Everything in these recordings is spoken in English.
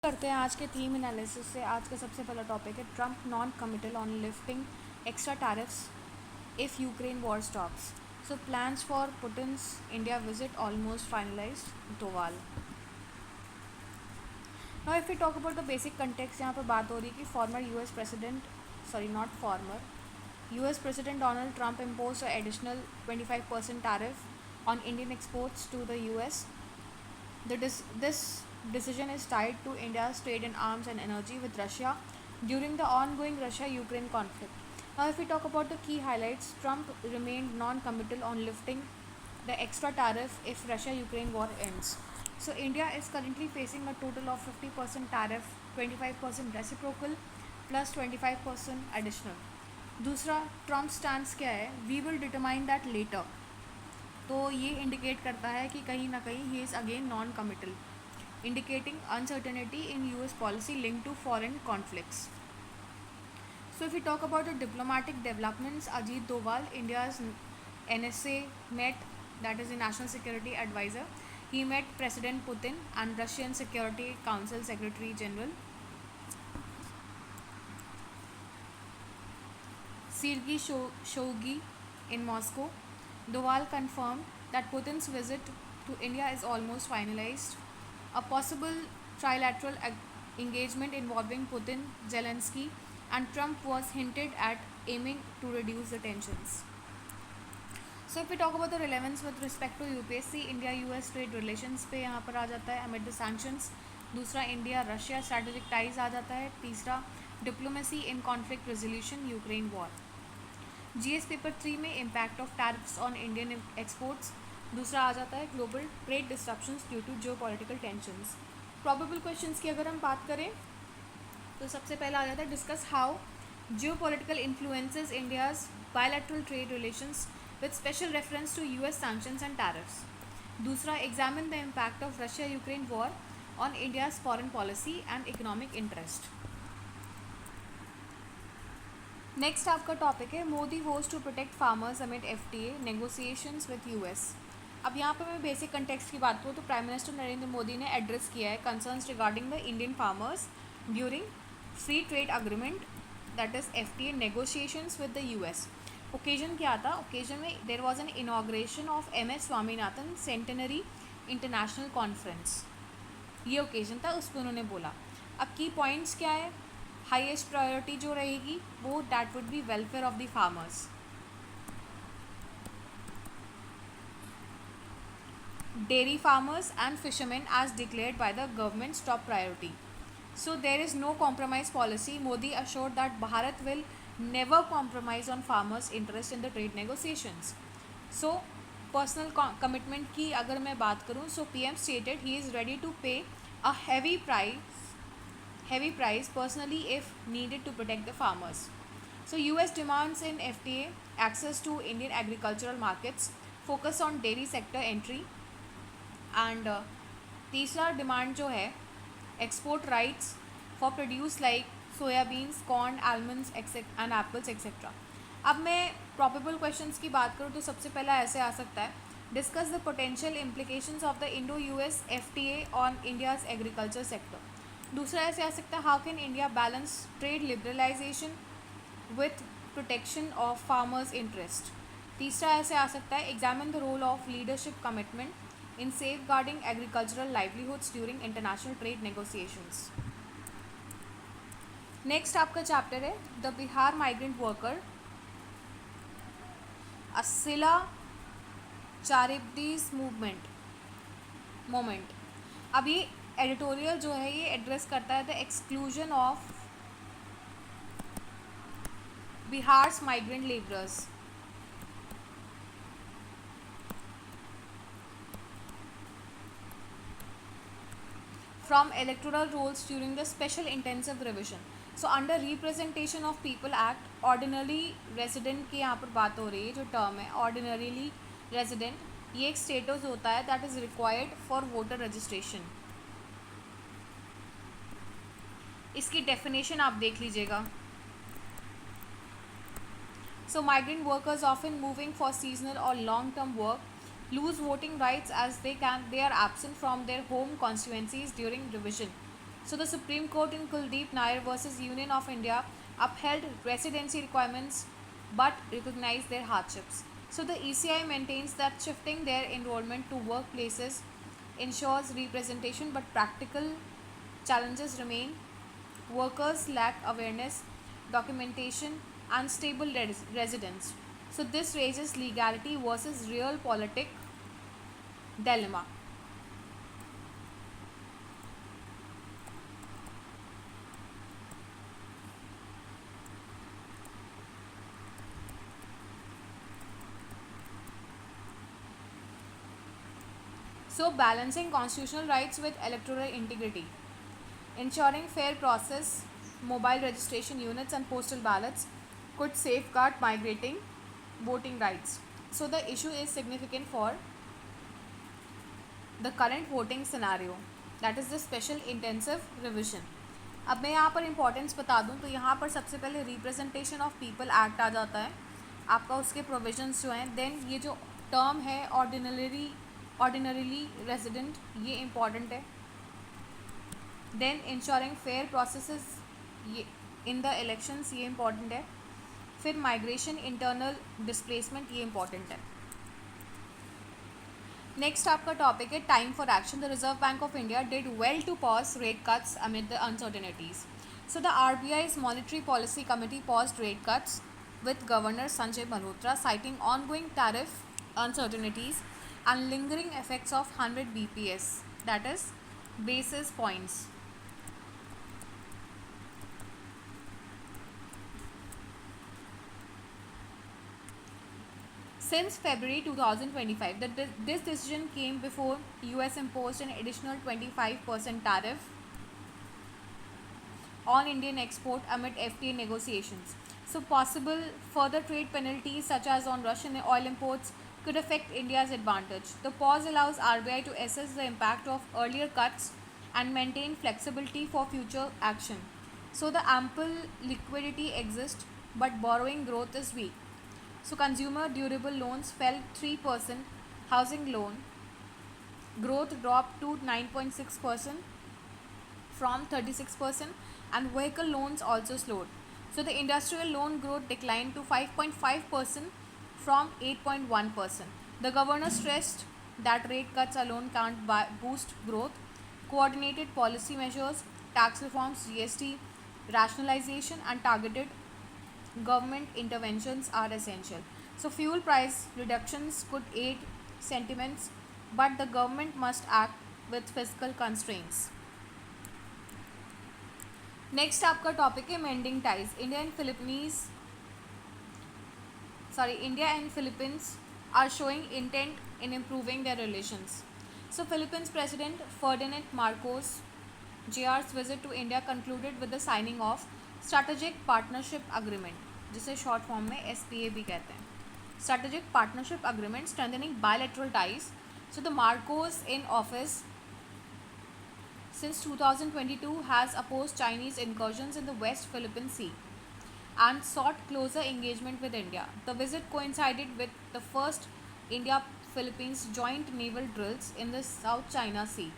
करते हैं आज के थीम एनालिसिस से। आज का सबसे पहला टॉपिक है Trump non-committal on lifting extra tariffs if Ukraine war stops. So plans for Putin's India visit almost finalized, Doval. Now if we talk about the basic context, यहाँ पर बात हो रही है कि former US president, sorry not former, US president Donald Trump imposed an additional 25% tariff on Indian exports to the US. This decision is tied to India's trade in arms and energy with Russia during the ongoing Russia-Ukraine conflict. Now, if we talk about the key highlights, Trump remained non-committal on lifting the extra tariff if Russia-Ukraine war ends. So, India is currently facing a total of 50% tariff, 25% reciprocal, plus 25% additional. दूसरा Trump stand क्या है, we will determine that later. तो ये indicate करता है कि कहीं ना कहीं he is again noncommittal, indicating uncertainty in US policy linked to foreign conflicts. So if we talk about the diplomatic developments, Ajit Doval, India's NSA met, that is the National Security Advisor, he met President Putin and Russian Security Council Secretary General Sergei Shoigu in Moscow. Doval confirmed that Putin's visit to India is almost finalized. A possible trilateral engagement involving Putin, Zelensky, and Trump was hinted at, aiming to reduce the tensions. So if we talk about the relevance with respect to UPSC, India-US trade relations पे यहाँ पर आ जाता है amid the sanctions. दूसरा India-Russia strategic ties आ जाता है. तीसरा diplomacy in conflict resolution, Ukraine war. GS paper 3 में impact of tariffs on Indian exports. दूसरा आ जाता है global trade disruptions due to geopolitical tensions. Probable questions की अगर हम बात करें तो सबसे पहला आ जाता है discuss how geopolitical influences India's bilateral trade relations with special reference to US sanctions and tariffs. दूसरा examine the impact of Russia Ukraine war on India's foreign policy and economic interest. Next आपका topic है Modi was to protect farmers amid FTA negotiations with US. अब यहाँ पे मैं basic context की बात करूँ तो प्राइम मिनिस्टर नरेंद्र मोदी ने एड्रेस किया है concerns regarding the Indian farmers during free trade agreement, that is FTA negotiations with the US. Occasion क्या था? ओकेजन में there was an inauguration of MS Swaminathan centenary international conference. ये ओकेजन था, उस पर उन्होंने बोला. अब की पॉइंट्स क्या है? हाईएस्ट प्रायोरिटी जो रहेगी वो that would be welfare of the farmers. Dairy farmers and fishermen as declared by the government's top priority. So there is no compromise policy. Modi assured that Bharat will never compromise on farmers' interest in the trade negotiations. So personal commitment की अगर मैं बात करूँ, so PM stated he is ready to pay a heavy price personally if needed to protect the farmers. So US demands in FTA access to Indian agricultural markets, focus on dairy sector entry. And तीसरा demand जो है export rights for produce like soya beans, corn, almonds and apples etcetera. अब मैं probable questions की बात करूँ तो सबसे पहला ऐसे आ सकता है discuss the potential implications of the Indo US FTA on India's agriculture sector. दूसरा ऐसे आ सकता है how can India balance trade liberalisation with protection of farmers interest. तीसरा ऐसे आ सकता है examine the role of leadership commitment in safeguarding agricultural livelihoods during international trade negotiations. Next आपका चैप्टर है the Bihar migrant worker Scylla Charybdis moment. अब ये editorial जो है ये एड्रेस करता है the exclusion of Bihar's migrant labourers from electoral rolls during the special intensive revision. So under representation of people act, ordinarily resident की यहाँ पर बात हो रही है, जो टर्म है ordinarily resident, ये एक स्टेटस होता है that is required for voter registration. इसकी डेफिनेशन आप देख लीजिएगा. So migrant workers often moving for seasonal or long term work lose voting rights as they are absent from their home constituencies during revision. So the Supreme Court in Kuldeep Nair versus Union of India upheld residency requirements but recognized their hardships. So the ECI maintains that shifting their enrollment to workplaces ensures representation, but practical challenges remain. Workers lack awareness, documentation, and stable residence. So this raises legality versus real politic dilemma. So balancing constitutional rights with electoral integrity, ensuring fair process, mobile registration units and postal ballots could safeguard migrating voting rights. So the issue is significant for the current voting scenario, that is the special intensive revision. अब मैं यहाँ पर importance बता दूँ तो यहाँ पर सबसे पहले रिप्रेजेंटेशन ऑफ पीपल एक्ट आ जाता है आपका, उसके प्रोविजंस जो हैं. देन ये जो टर्म है ऑर्डिनरीली रेजिडेंट, ये इम्पॉर्टेंट है. देन इंश्योरिंग फेयर प्रोसेसेस ये इन द इलेक्शंस, ये इम्पॉर्टेंट है. फिर माइग्रेशन इंटरनल डिस्प्लेसमेंट, ये इम्पॉर्टेंट है. नेक्स्ट आपका टॉपिक है time for action. The Reserve Bank of India did well to pause rate cuts amid the uncertainties. So the RBI's monetary policy committee paused rate cuts with Governor Sanjay Malhotra, citing ongoing tariff uncertainties and lingering effects of 100 BPS, that is basis points. Since February 2025, this decision came before US imposed an additional 25% tariff on Indian export amid FTA negotiations. So possible further trade penalties such as on Russian oil imports could affect India's advantage. The pause allows RBI to assess the impact of earlier cuts and maintain flexibility for future action. So the ample liquidity exists, but borrowing growth is weak. So consumer durable loans fell 3%, housing loan growth dropped to 9.6% from 36%, and vehicle loans also slowed. So the industrial loan growth declined to 5.5% from 8.1%. The governor stressed that rate cuts alone can't boost growth. Coordinated policy measures, tax reforms, GST rationalization, and targeted government interventions are essential. So fuel price reductions could aid sentiments, but the government must act with fiscal constraints. Next आपका topic है mending ties. India and Philippines are showing intent in improving their relations. So Philippines President Ferdinand Marcos Jr.'s visit to India concluded with the signing of Strategic Partnership Agreement, जिसे short form में SPA भी कहते हैं. Strategic Partnership Agreement strengthening bilateral ties. So the Marcos in office since 2022 has opposed Chinese incursions in the West Philippine Sea and sought closer engagement with India. The visit coincided with the first India-Philippines joint naval drills in the South China Sea.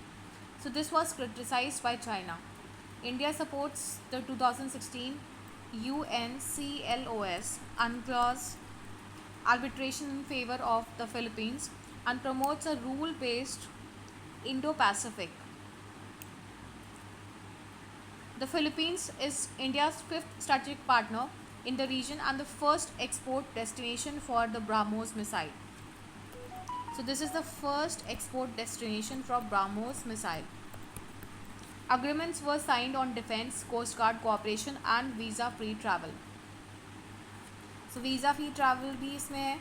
So this was criticized by China. India supports the 2016 UNCLOS UNCLOS arbitration in favor of the Philippines and promotes a rule-based Indo-Pacific. The Philippines is India's fifth strategic partner in the region and the first export destination for the BrahMos missile. So this is the first export destination for BrahMos missile. Agreements were signed on defense, coast guard cooperation and visa-free travel. So visa-free travel भी इसमें है.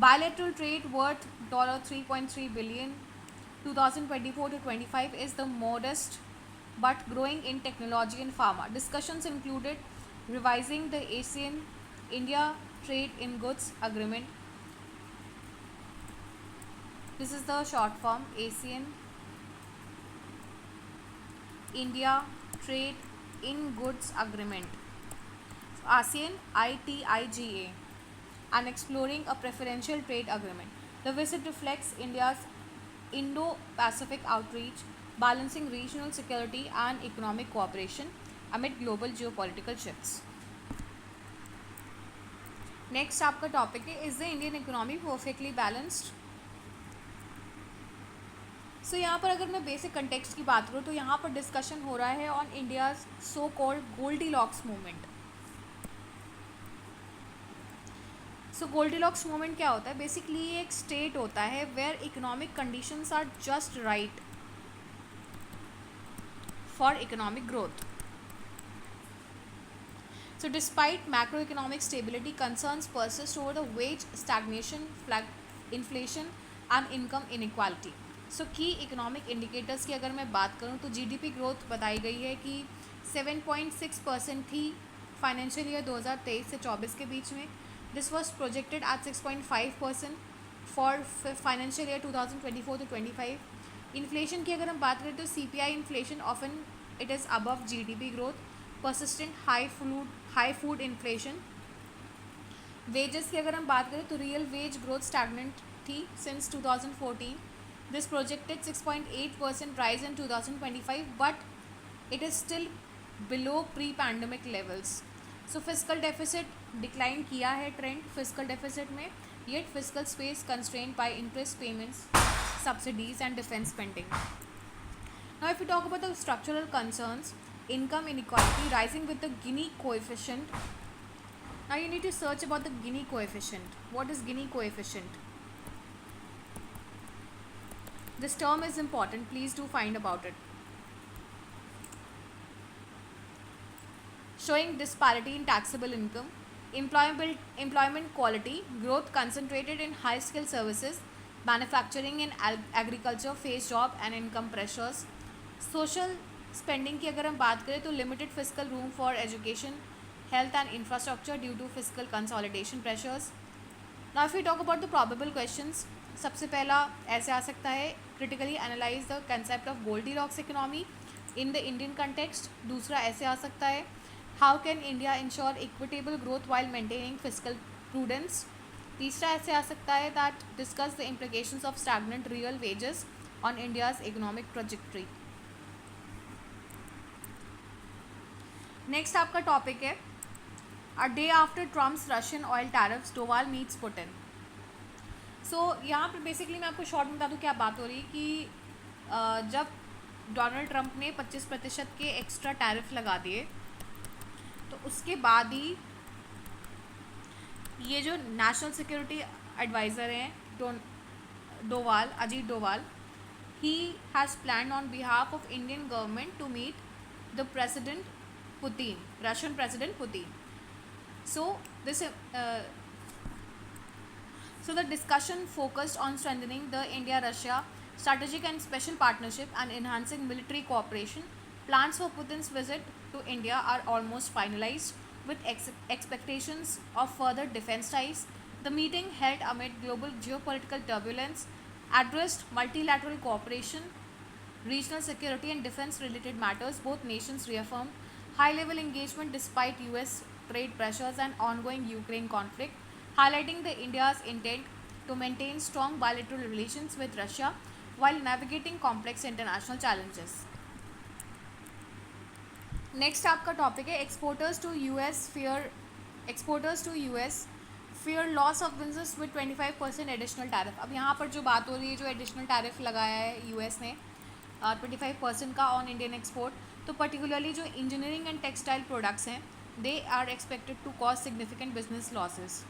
Bilateral trade worth $3.3 billion 2024 to 25 is the modest but growing in technology and pharma. Discussions included revising the ASEAN India Trade in Goods Agreement. This is the short form, ASEAN India Trade in Goods Agreement. So ASEAN ITIGA, and exploring a preferential trade agreement. The visit reflects India's Indo-Pacific outreach, balancing regional security and economic cooperation amid global geopolitical shifts. नेक्स्ट आपका topic है, is the Indian economy perfectly balanced. So यहाँ पर अगर मैं basic context की बात करूँ तो यहाँ पर डिस्कशन हो रहा है on India's so called Goldilocks movement. So Goldilocks movement क्या होता है? बेसिकली ये एक स्टेट होता है where economic conditions are just right for economic growth. So despite macroeconomic stability, concerns persist over the wage stagnation, inflation and income inequality. So key economic indicators की अगर मैं बात करूँ तो GDP growth बताई गई है कि 7.6% थी फाइनेंशियल ईयर 2023 से 24 के बीच में. This was projected at 6.5% for financial year 2024 to 25. Inflation की अगर हम बात करें तो CPI inflation often it is above GDP growth. persistent high food inflation. wages की अगर हम बात करें तो real wage growth stagnant थी since 2014. this projected 6.8% rise in 2025 but it is still below pre-pandemic levels. so fiscal deficit decline किया है trend fiscal deficit में, yet fiscal space constrained by interest payments, subsidies and defense spending. now if we talk about the structural concerns, income inequality rising with the Gini coefficient. now you need to search about the Gini coefficient. what is Gini coefficient? this term is important, please do find about it. showing disparity in taxable income, employment quality, growth concentrated in high skill services, manufacturing and agriculture face job and income pressures. social spending की अगर हम बात करें तो limited fiscal room for education, health and infrastructure due to fiscal consolidation pressures. Now if you talk about the probable questions, सबसे पहला ऐसे आ सकता है, critically analyse the concept of Goldilocks economy in the Indian context. दूसरा ऐसे आ सकता है, how can India ensure equitable growth while maintaining fiscal prudence. तीसरा ऐसे आ सकता है, that discuss the implications of stagnant real wages on India's economic trajectory. Next आपका टॉपिक है, a day after Trump's Russian oil tariffs Doval meets Putin. So यहाँ पर basically मैं आपको शॉर्ट में बता दूँ क्या बात हो रही है कि जब डोनाल्ड ट्रंप ने 25% के एक्स्ट्रा टैरिफ लगा दिए तो उसके बाद ही ये जो नेशनल सिक्योरिटी एडवाइज़र हैं Doval, Ajit Doval, he has plan on behalf of Indian government to meet the president Putin, Russian President Putin. So the discussion focused on strengthening the India-Russia strategic and special partnership and enhancing military cooperation. Plans for Putin's visit to India are almost finalized, with expectations of further defense ties. The meeting, held amid global geopolitical turbulence, addressed multilateral cooperation, regional security and defense-related matters. Both nations reaffirmed high-level engagement despite US trade pressures and ongoing Ukraine conflict, highlighting the India's intent to maintain strong bilateral relations with Russia while navigating complex international challenges. Next आपका topic है, exporters to US fear loss of business with 25% additional tariff. अब यहाँ पर जो बात हो रही है, जो एडिशनल टैरिफ लगाया है US ने 25% का ऑन इंडियन एक्सपोर्ट, तो पर्टिकुलरली जो इंजीनियरिंग एंड टेक्सटाइल प्रोडक्ट्स हैं, they are expected to cause significant business losses.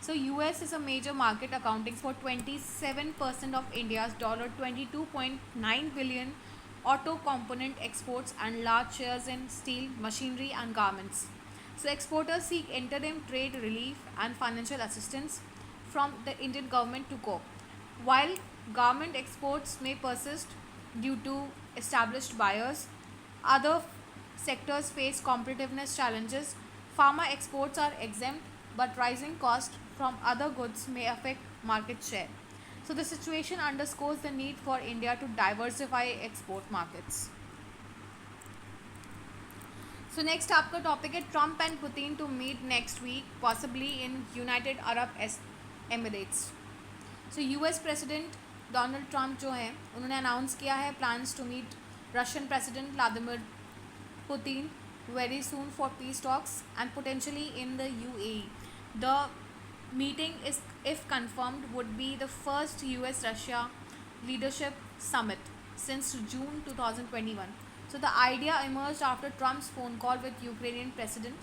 So US is a major market accounting for 27% of India's $22.9 billion auto component exports and large shares in steel, machinery and garments. So exporters seek interim trade relief and financial assistance from the Indian government to cope. While garment exports may persist due to established buyers, other sectors face competitiveness challenges. Pharma exports are exempt, but rising costs from other goods may affect market share. So the situation underscores the need for India to diversify export markets. So next आपका topic है, Trump and Putin to meet next week, possibly in United Arab Emirates. So US President Donald Trump जो हैं उन्होंने announce किया है plans to meet Russian president Vladimir Putin very soon for peace talks and potentially in the UAE. The meeting is, if confirmed, would be the first US-Russia leadership summit since June 2021. So the idea emerged after Trump's phone call with Ukrainian President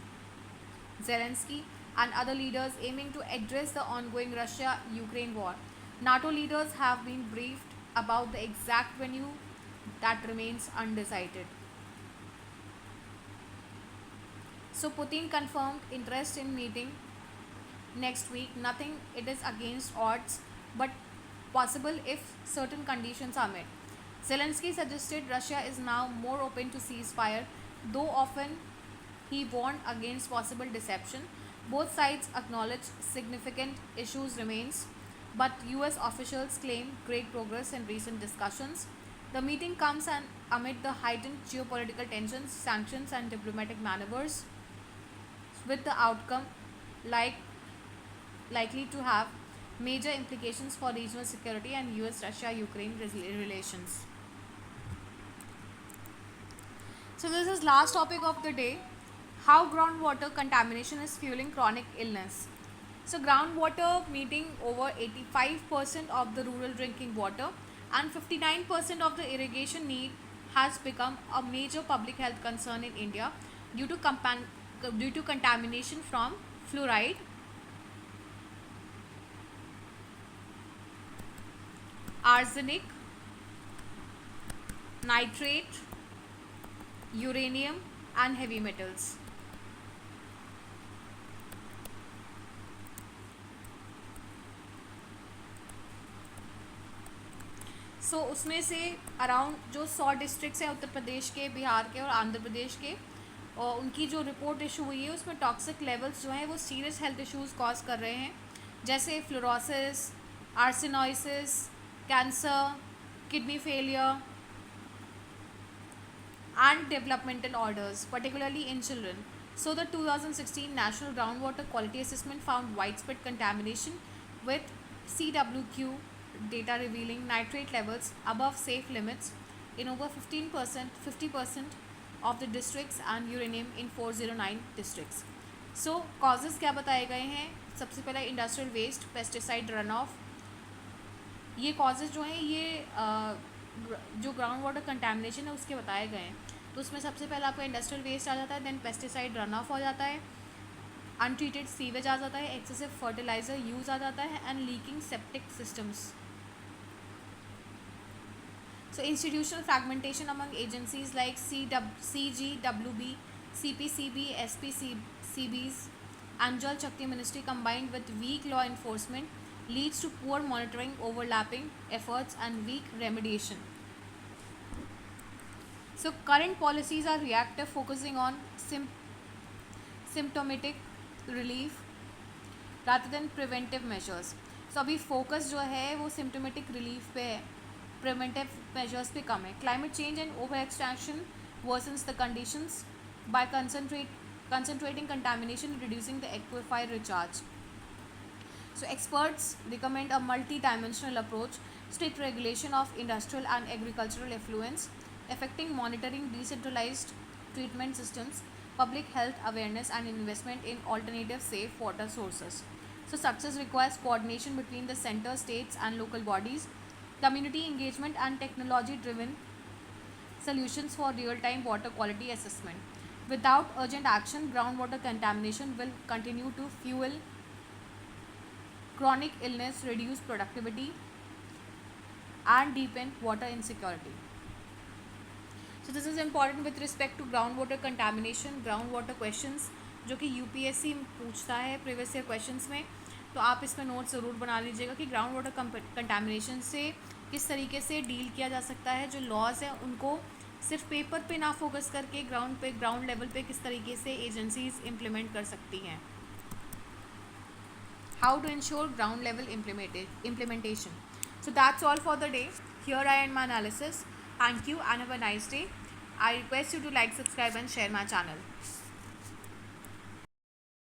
Zelensky and other leaders aiming to address the ongoing Russia-Ukraine war. NATO leaders have been briefed about the exact venue that remains undecided. So Putin confirmed interest in meeting next week. Nothing it is against odds, but possible if certain conditions are met. Zelensky suggested Russia is now more open to ceasefire, though often he warned against possible deception. Both sides acknowledge significant issues remains, but US officials claim great progress in recent discussions. The meeting comes amid the heightened geopolitical tensions, sanctions and diplomatic maneuvers, with the outcome like likely to have major implications for regional security and US-Russia-Ukraine relations. So this is last topic of the day, how groundwater contamination is fueling chronic illness. So groundwater meeting over 85% of the rural drinking water and 59% of the irrigation need has become a major public health concern in India due to contamination from fluoride, arsenic, nitrate, uranium and heavy metals. सो उसमें से around जो 100 districts हैं उत्तर प्रदेश के, बिहार के और आंध्र प्रदेश के, और उनकी जो रिपोर्ट इशू हुई है उसमें टॉक्सिक लेवल्स जो हैं वो सीरियस हेल्थ इश्यूज़ कॉज कर रहे हैं, जैसे fluorosis, arsenicosis, cancer, kidney failure and developmental orders, particularly in children. So the 2016 National Groundwater Quality Assessment found widespread contamination with CWQ data revealing nitrate levels above safe limits in over 50% of the districts and uranium in 409 districts. So causes क्या बताए गए हैं, सबसे पहला industrial waste, pesticide runoff, ये causes जो हैं ये जो ग्राउंड वाटर कंटेमिनेशन है उसके बताए गए हैं. तो उसमें सबसे पहले आपका इंडस्ट्रियल वेस्ट आ जाता है, देन पेस्टिसाइड रन ऑफ हो जाता है, अनट्रीटेड सीवेज आ जाता है, एक्सेसिव फर्टिलाइजर यूज़ आ जाता है and leaking septic systems. So institutional fragmentation among agencies like CGWB, CPCB, SPCBs and Jal Shakti Ministry combined with weak law enforcement leads to poor monitoring, overlapping efforts and weak remediation. So current policies are reactive, focusing on symptomatic relief rather than preventive measures. So अभी focus जो है वो symptomatic relief पे है, preventive measures पे कम है. Climate change and over extraction worsens the conditions by concentrating contamination and reducing the aquifer recharge. So experts recommend a multi-dimensional approach, strict regulation of industrial and agricultural effluents, affecting monitoring, decentralized treatment systems, public health awareness and investment in alternative safe water sources. So success requires coordination between the center, states and local bodies, community engagement and technology-driven solutions for real-time water quality assessment. Without urgent action, groundwater contamination will continue to fuel chronic illness, reduce productivity and deepen water insecurity. So this is important with respect to groundwater contamination, groundwater questions जो कि UPSC पूछता है previous year questions में. तो आप इसमें note ज़रूर बना लीजिएगा कि ग्राउंड वाटर कंटामिनेशन से किस तरीके से डील किया जा सकता है, जो लॉज हैं उनको सिर्फ पेपर पे ना फोकस करके ग्राउंड लेवल पे किस तरीके से एजेंसीज इम्प्लीमेंट कर सकती हैं. How to ensure ground level implementation. So that's all for the day. Here I end my analysis. Thank you and have a nice day. I request you to like, subscribe and share my channel.